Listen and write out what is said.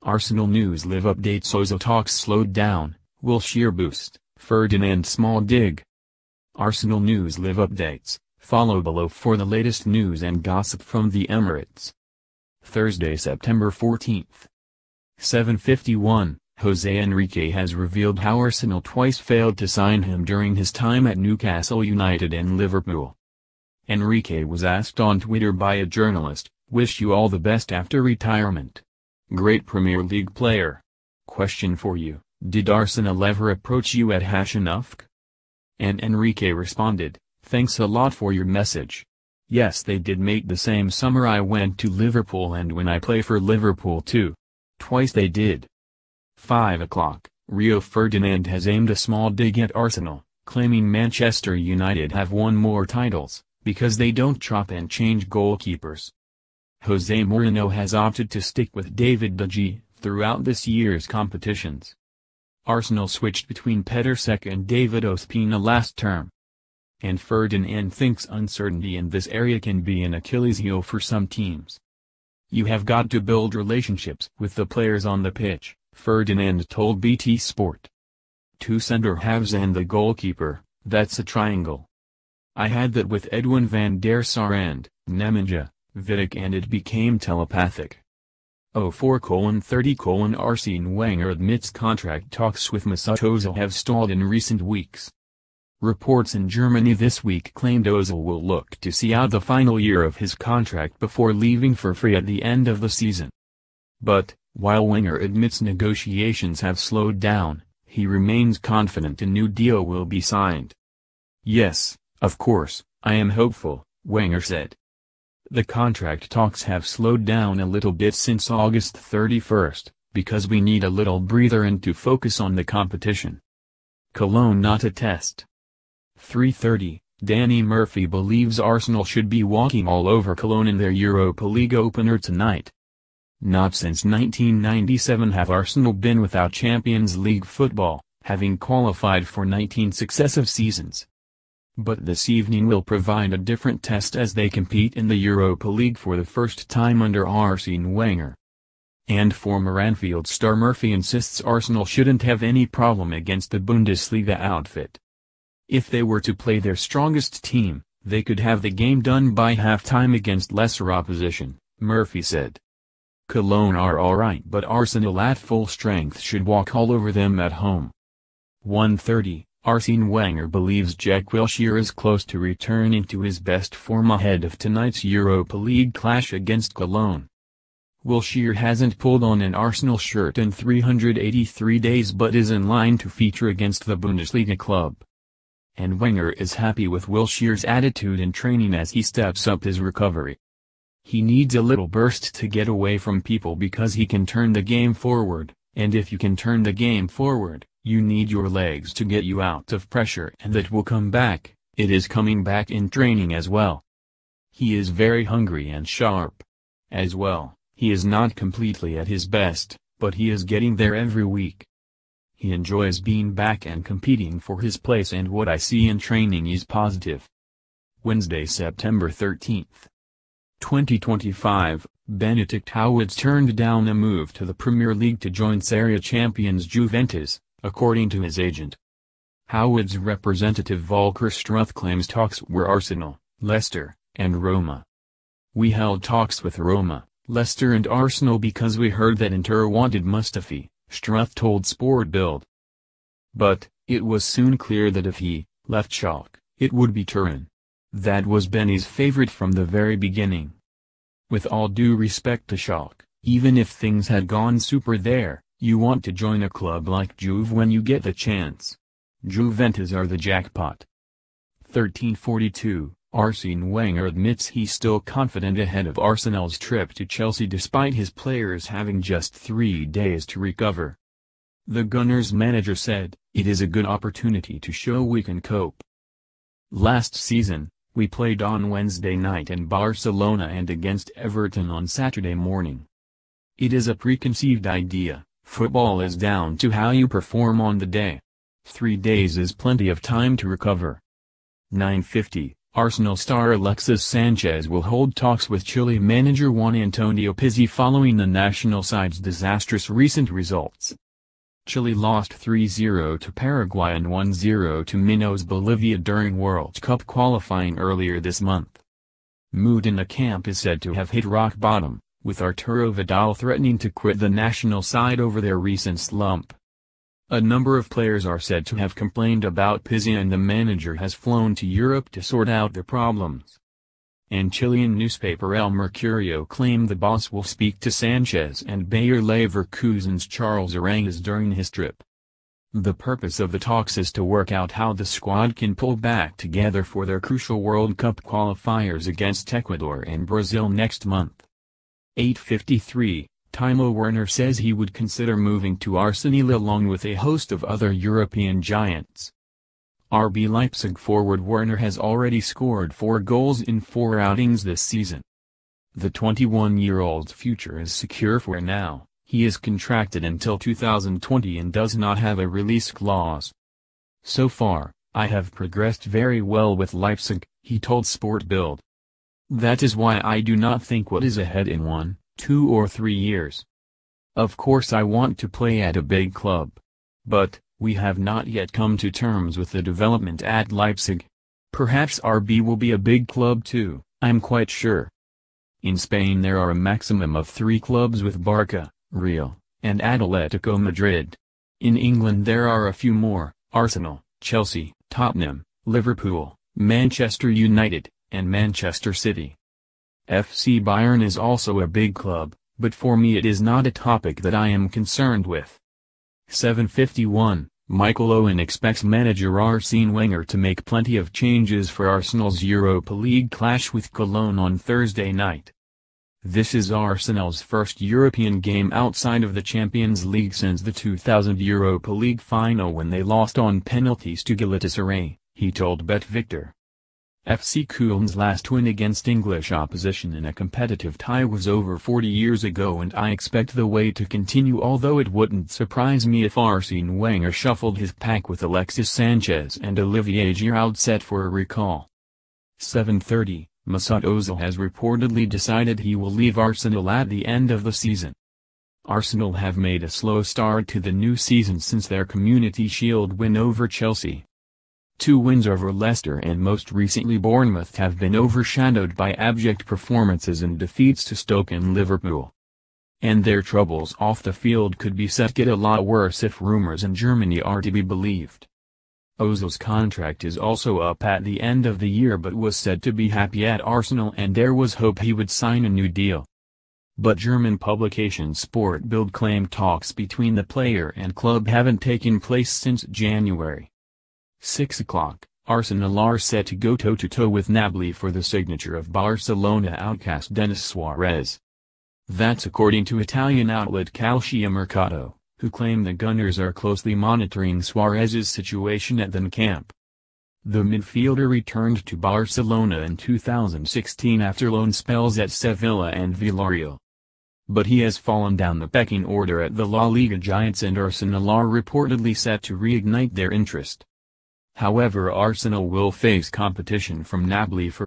Arsenal News Live updates: Ozil talks slowed down, Wilshere boost, Ferdinand small dig. Arsenal News Live updates, follow below for the latest news and gossip from the Emirates. Thursday, September 14th. 7:51, Jose Enrique has revealed how Arsenal twice failed to sign him during his time at Newcastle United and Liverpool. Enrique was asked on Twitter by a journalist, "Wish you all the best after retirement. Great Premier League player. Question for you, did Arsenal ever approach you at #enough?" And Enrique responded, "Thanks a lot for your message. Yes, they did, mate. The same summer I went to Liverpool, and when I play for Liverpool too. Twice they did." 5 o'clock, Rio Ferdinand has aimed a small dig at Arsenal, claiming Manchester United have won more titles, because they don't chop and change goalkeepers. Jose Mourinho has opted to stick with David De Gea throughout this year's competitions. Arsenal switched between Petr Cech and David Ospina last term. And Ferdinand thinks uncertainty in this area can be an Achilles heel for some teams. "You have got to build relationships with the players on the pitch," Ferdinand told BT Sport. "Two centre-halves and the goalkeeper, that's a triangle. I had that with Edwin van der Sar and Nemanja Vidic, and it became telepathic." 04:30 Arsene Wenger admits contract talks with Mesut Ozil have stalled in recent weeks. Reports in Germany this week claimed Ozil will look to see out the final year of his contract before leaving for free at the end of the season. But, while Wenger admits negotiations have slowed down, he remains confident a new deal will be signed. "Yes, of course, I am hopeful," Wenger said. "The contract talks have slowed down a little bit since August 31st, because we need a little breather and to focus on the competition. Cologne not a test." 3:30, Danny Murphy believes Arsenal should be walking all over Cologne in their Europa League opener tonight. "Not since 1997 have Arsenal been without Champions League football, having qualified for 19 successive seasons. But this evening will provide a different test as they compete in the Europa League for the first time under Arsene Wenger." And former Anfield star Murphy insists Arsenal shouldn't have any problem against the Bundesliga outfit. "If they were to play their strongest team, they could have the game done by half-time against lesser opposition," Murphy said. "Cologne are alright, but Arsenal at full strength should walk all over them at home." 1:30, Arsene Wenger believes Jack Wilshere is close to returning to his best form ahead of tonight's Europa League clash against Cologne. Wilshere hasn't pulled on an Arsenal shirt in 383 days but is in line to feature against the Bundesliga club. And Wenger is happy with Wilshere's attitude in training as he steps up his recovery. "He needs a little burst to get away from people because he can turn the game forward, and if you can turn the game forward, you need your legs to get you out of pressure, and that will come back. It is coming back in training as well. He is very hungry and sharp. As well, he is not completely at his best, but he is getting there every week. He enjoys being back and competing for his place, and what I see in training is positive." Wednesday, September 13th. 2025, Benedict Howard's turned down a move to the Premier League to join Serie champions Juventus, according to his agent. Howard's representative Volker Struth claims talks were Arsenal, Leicester, and Roma. "We held talks with Roma, Leicester and Arsenal because we heard that Inter wanted Mustafi," Struth told Sport Bild. But, it was soon clear that if he left Schalke, it would be Turin. That was Benny's favorite from the very beginning. "With all due respect to Schalke, even if things had gone super there, you want to join a club like Juve when you get the chance. Juventus are the jackpot." 13:42, Arsene Wenger admits he's still confident ahead of Arsenal's trip to Chelsea despite his players having just 3 days to recover. The Gunners manager said, "It is a good opportunity to show we can cope. Last season, we played on Wednesday night in Barcelona and against Everton on Saturday morning. It is a preconceived idea. Football is down to how you perform on the day. 3 days is plenty of time to recover. 9:50, Arsenal star Alexis Sanchez will hold talks with Chile manager Juan Antonio Pizzi following the national side's disastrous recent results. Chile lost 3-0 to Paraguay and 1-0 to Minos Bolivia during World Cup qualifying earlier this month. Mood in the camp is said to have hit rock bottom, with Arturo Vidal threatening to quit the national side over their recent slump. A number of players are said to have complained about Pizzi, and the manager has flown to Europe to sort out their problems. And Chilean newspaper El Mercurio claimed the boss will speak to Sanchez and Bayer Leverkusen's Charles Arangues during his trip. The purpose of the talks is to work out how the squad can pull back together for their crucial World Cup qualifiers against Ecuador and Brazil next month. 8:53, Timo Werner says he would consider moving to Arsenal along with a host of other European giants. RB Leipzig forward Werner has already scored 4 goals in 4 outings this season. The 21-year-old's future is secure for now. He is contracted until 2020 and does not have a release clause. "So far, I have progressed very well with Leipzig," he told Sport Bild. "That is why I do not think what is ahead in 1, 2 or 3 years. Of course I want to play at a big club. But we have not yet come to terms with the development at Leipzig. Perhaps RB will be a big club too, I'm quite sure." In Spain there are a maximum of 3 clubs with Barca, Real, and Atletico Madrid. In England there are a few more: Arsenal, Chelsea, Tottenham, Liverpool, Manchester United, and Manchester City. FC Bayern is also a big club, but for me it is not a topic that I am concerned with. 7:51, Michael Owen expects manager Arsene Wenger to make plenty of changes for Arsenal's Europa League clash with Cologne on Thursday night. This is Arsenal's first European game outside of the Champions League since the 2000 Europa League final when they lost on penalties to Galatasaray, he told Bet Victor. FC Köln's last win against English opposition in a competitive tie was over 40 years ago, and I expect the way to continue, although it wouldn't surprise me if Arsene Wenger shuffled his pack with Alexis Sanchez and Olivier Giroud set for a recall. 7:30, Mesut Ozil has reportedly decided he will leave Arsenal at the end of the season. Arsenal have made a slow start to the new season since their Community Shield win over Chelsea. 2 wins over Leicester and most recently Bournemouth have been overshadowed by abject performances and defeats to Stoke and Liverpool. And their troubles off the field could be set to get a lot worse if rumours in Germany are to be believed. Ozil's contract is also up at the end of the year, but was said to be happy at Arsenal and there was hope he would sign a new deal. But German publication Sport Bild claimed talks between the player and club haven't taken place since January. 6 o'clock, Arsenal are set to go toe-to-toe with Napoli for the signature of Barcelona outcast Denis Suarez. That's according to Italian outlet Calciomercato, who claim the Gunners are closely monitoring Suarez's situation at the Nou Camp. The midfielder returned to Barcelona in 2016 after loan spells at Sevilla and Villarreal. But he has fallen down the pecking order at the La Liga giants, and Arsenal are reportedly set to reignite their interest. However, Arsenal will face competition from Napoli for